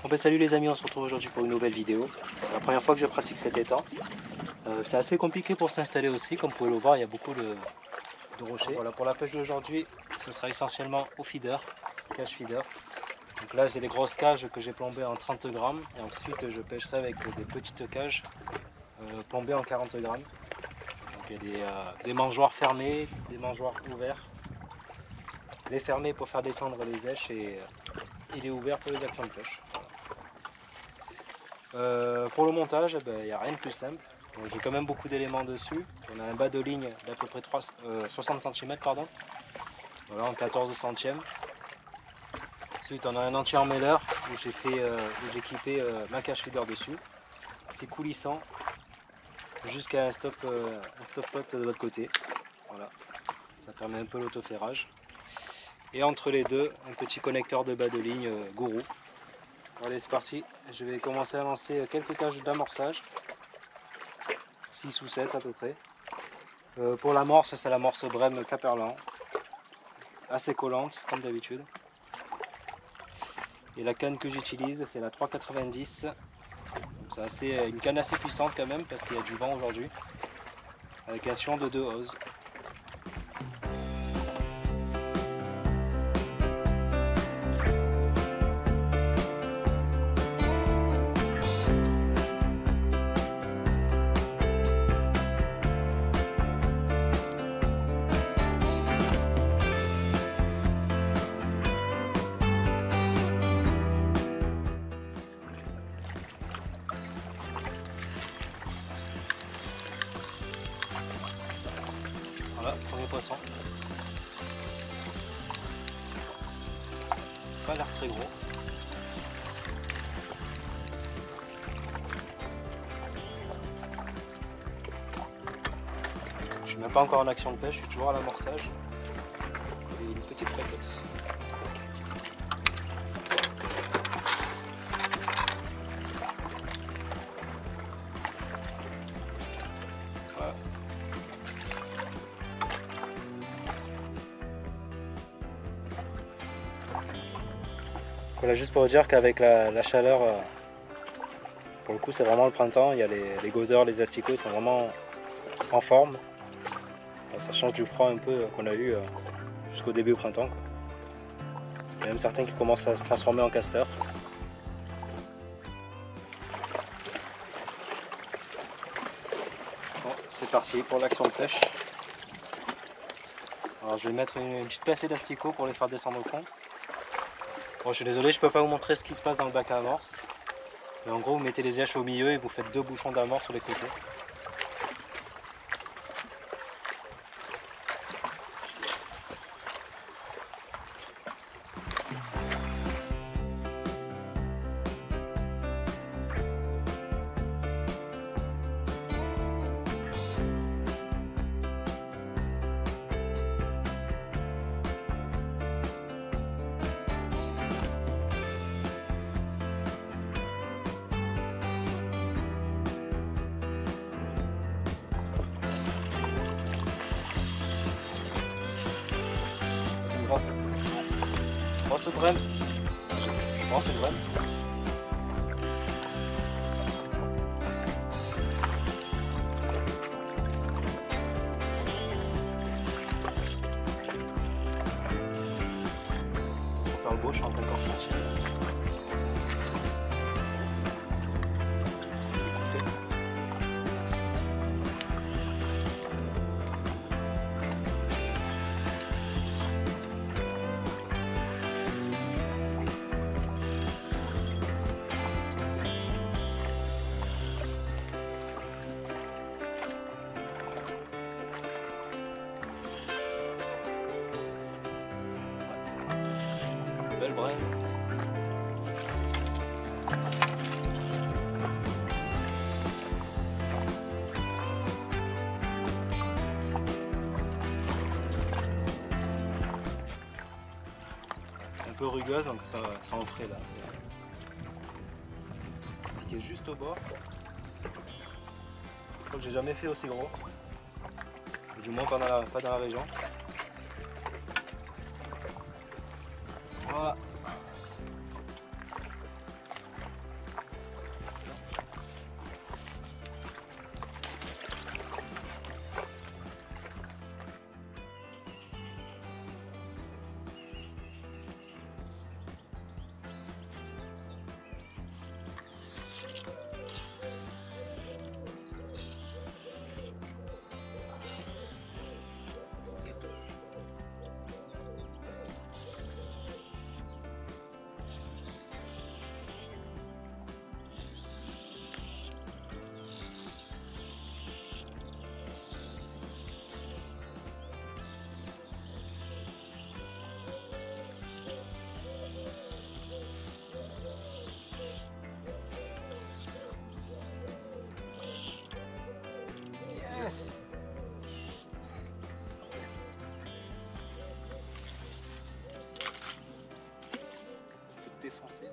Bon ben salut les amis, on se retrouve aujourd'hui pour une nouvelle vidéo. C'est la première fois que je pratique cet étang. C'est assez compliqué pour s'installer aussi, comme vous pouvez le voir, il y a beaucoup de rochers. Voilà, pour la pêche d'aujourd'hui, ce sera essentiellement au feeder, cage feeder. Donc là j'ai des grosses cages que j'ai plombées en 30 grammes et ensuite je pêcherai avec des petites cages plombées en 40 grammes. Donc il y a des mangeoires fermés, des mangeoires ouverts. Les fermés pour faire descendre les èches et les ouverts pour les actions de pêche. Pour le montage, il n'y a rien de plus simple. J'ai quand même beaucoup d'éléments dessus. On a un bas de ligne d'à peu près 60 cm, pardon. Voilà, en 14 centièmes. Ensuite, on a un entier emmêleur où j'ai équipé ma cage feeder dessus. C'est coulissant jusqu'à un stop pot de l'autre côté. Voilà, ça permet un peu l'autoferrage. Et entre les deux, un petit connecteur de bas de ligne gourou. Allez, c'est parti. Je vais commencer à lancer quelques cages d'amorçage. 6 ou 7 à peu près. Pour l'amorce, c'est l'amorce Brem Caperlan. Assez collante, comme d'habitude. Et la canne que j'utilise, c'est la 3,90. C'est une canne assez puissante quand même, parce qu'il y a du vent aujourd'hui. Avec un sion de 2 oses. Voilà, premier poisson. Pas l'air très gros. Je suis même pas encore en action de pêche, je suis toujours à l'amorçage. Et une petite plaquette. Voilà. Voilà, juste pour vous dire qu'avec la chaleur, pour le coup c'est vraiment le printemps, il y a les gothers, les asticots, ils sont vraiment en forme. Ça change du froid un peu qu'on a eu jusqu'au début du printemps. Il y a même certains qui commencent à se transformer en castors. Bon, c'est parti pour l'action de pêche. Alors je vais mettre une petite pincée d'asticot pour les faire descendre au fond. Bon, je suis désolé, je ne peux pas vous montrer ce qui se passe dans le bac à amorce. Mais en gros, vous mettez les èches au milieu et vous faites 2 bouchons d'amorce sur les côtés. Grosse brème. Je pense une brème. Pour faire le beau, je suis en train de sortir. Belle brème. Un peu rugueuse, donc ça en frais là. Qui est juste au bord. Je crois que j'ai jamais fait aussi gros. Du moins pas dans la région. Voilà. défoncé.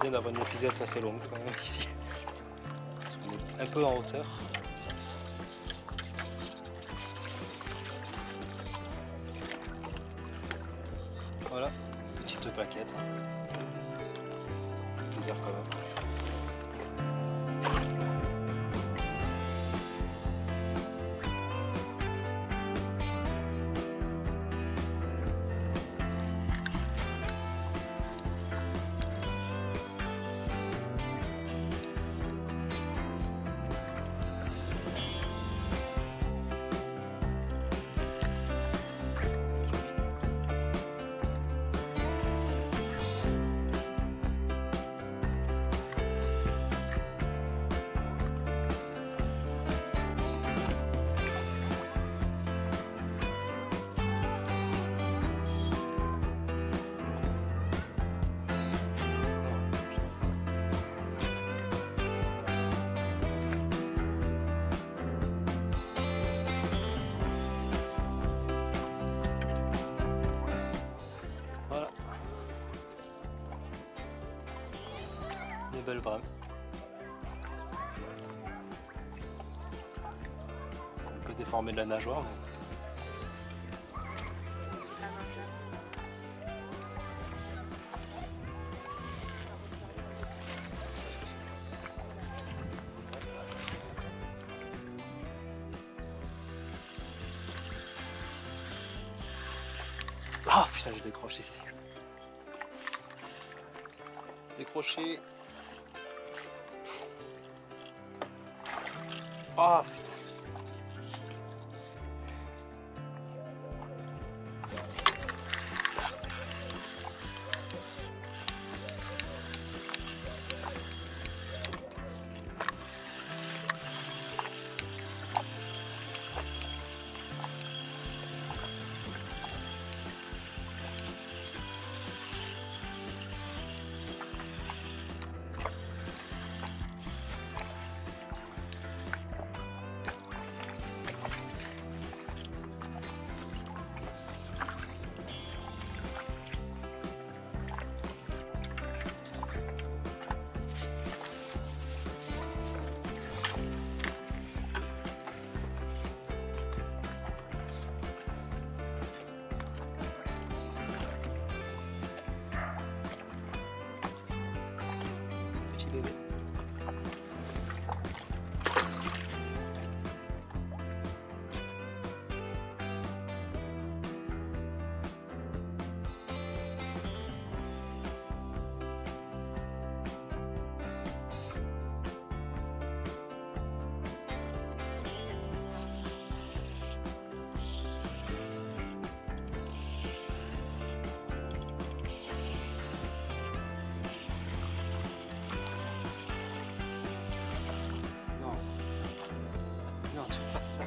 Bien d'avoir une épisode assez longue quand même ici. On est un peu en hauteur. Voilà, petite plaquette. Plaisir quand même. Des belles brames. On peut déformer de la nageoire. Mais... Ah putain, je décroche ici. Décroché. Ah putain.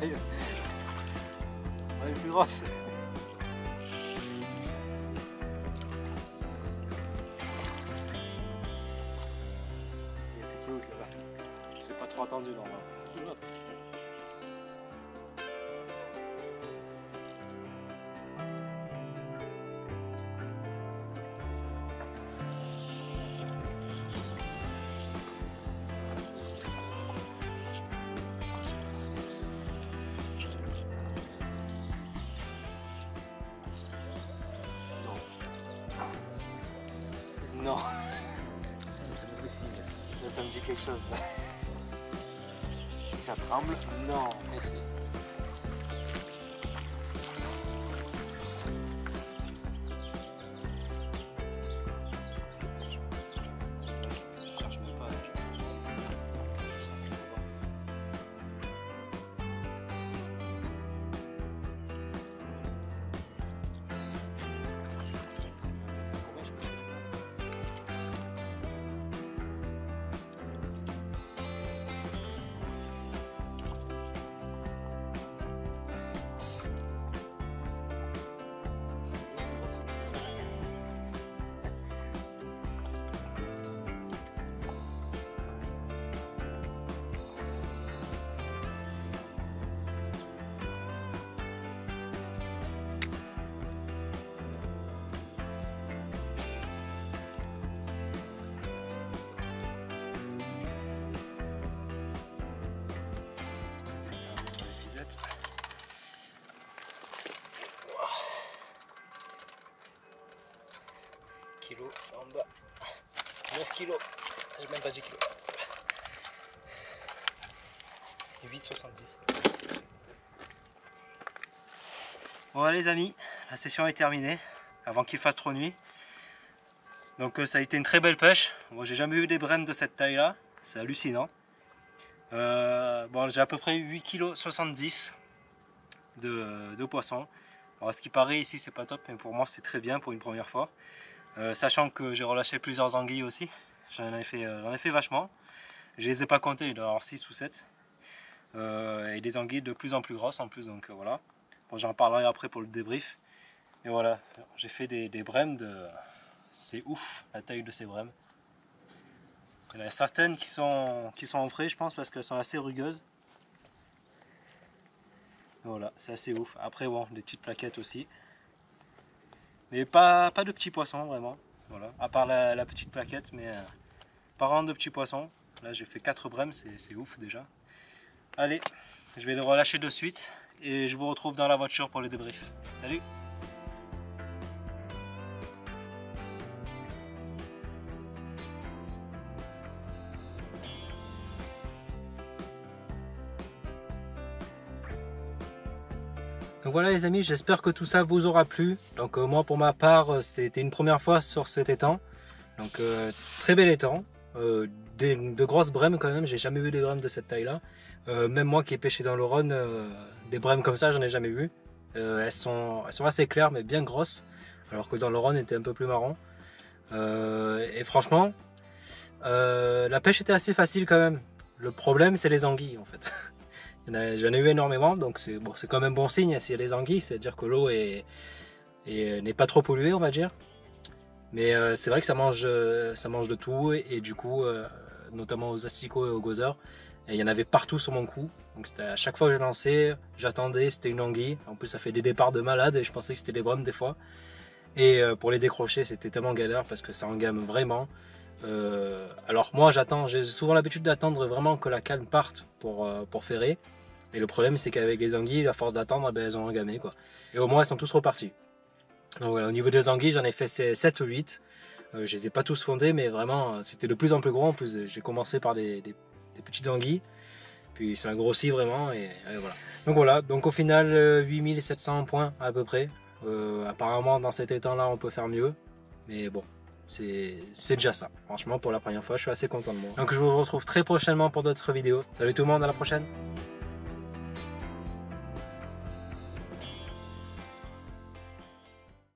Elle est plus grosse. Il y a plus de flou, ça va. C'est pas trop attendu normalement. Non. C'est pas possible. Ça me dit quelque chose ça. Si ça tremble, Non, mais si. Je cherche même pas. Sur l'épisode. Kilo, c'est en bas. 9 kilos. J'ai même pas 10 kilos. 8,70. Bon les amis, la session est terminée avant qu'il fasse trop nuit. Donc ça a été une très belle pêche. Moi j'ai jamais eu des brèmes de cette taille là, c'est hallucinant. Bon, j'ai à peu près 8,70 kg de poisson. Alors, ce qui paraît ici c'est pas top, mais pour moi c'est très bien pour une première fois. Sachant que j'ai relâché plusieurs anguilles aussi, j'en ai fait vachement. Je les ai pas comptés, il doit y en avoir 6 ou 7. Et des anguilles de plus en plus grosses en plus, donc voilà. Bon, j'en parlerai après pour le débrief. Et voilà, j'ai fait des brèmes de... C'est ouf la taille de ces brèmes. Il y en a certaines qui sont en frais, je pense, parce qu'elles sont assez rugueuses. Voilà, c'est assez ouf. Après, bon, des petites plaquettes aussi. Mais pas de petits poissons, vraiment. Voilà, à part la petite plaquette, mais pas vraiment de petits poissons. Là, j'ai fait 4 brèmes, c'est ouf déjà. Allez, je vais le relâcher de suite et je vous retrouve dans la voiture pour le débrief. Salut! Donc voilà les amis, j'espère que tout ça vous aura plu. Donc moi pour ma part, c'était une première fois sur cet étang. Donc très bel étang, de grosses brèmes quand même, j'ai jamais vu des brèmes de cette taille là. Même moi qui ai pêché dans le Rhône, des brèmes comme ça j'en ai jamais vu. Elles sont assez claires mais bien grosses, alors que dans le Rhône était un peu plus marron. Et franchement, la pêche était assez facile quand même. Le problème c'est les anguilles en fait. J'en ai eu énormément, donc c'est bon, quand même bon signe s'il y a des anguilles, c'est-à-dire que l'eau n'est pas trop polluée, on va dire. Mais c'est vrai que ça mange de tout, et du coup, notamment aux asticots et aux gozer, et il y en avait partout sur mon cou. Donc à chaque fois que je lançais, j'attendais, c'était une anguille. En plus, ça fait des départs de malade, et je pensais que c'était des brèmes des fois. Et pour les décrocher, c'était tellement galère parce que ça engame vraiment. Alors moi, j'ai souvent l'habitude d'attendre vraiment que la canne parte pour ferrer. Et le problème c'est qu'avec les anguilles, à force d'attendre, elles ont engamé quoi. Et au moins elles sont tous repartis. Donc voilà, au niveau des anguilles, j'en ai fait 7 ou 8. Je les ai pas tous fondés, mais vraiment c'était de plus en plus gros. En plus j'ai commencé par des petites anguilles. Puis ça a grossi vraiment et voilà. Donc voilà, donc au final 8700 points à peu près. Apparemment dans cet étang là on peut faire mieux. Mais bon, c'est déjà ça. Franchement pour la première fois je suis assez content de moi. Donc je vous retrouve très prochainement pour d'autres vidéos. Salut tout le monde, à la prochaine.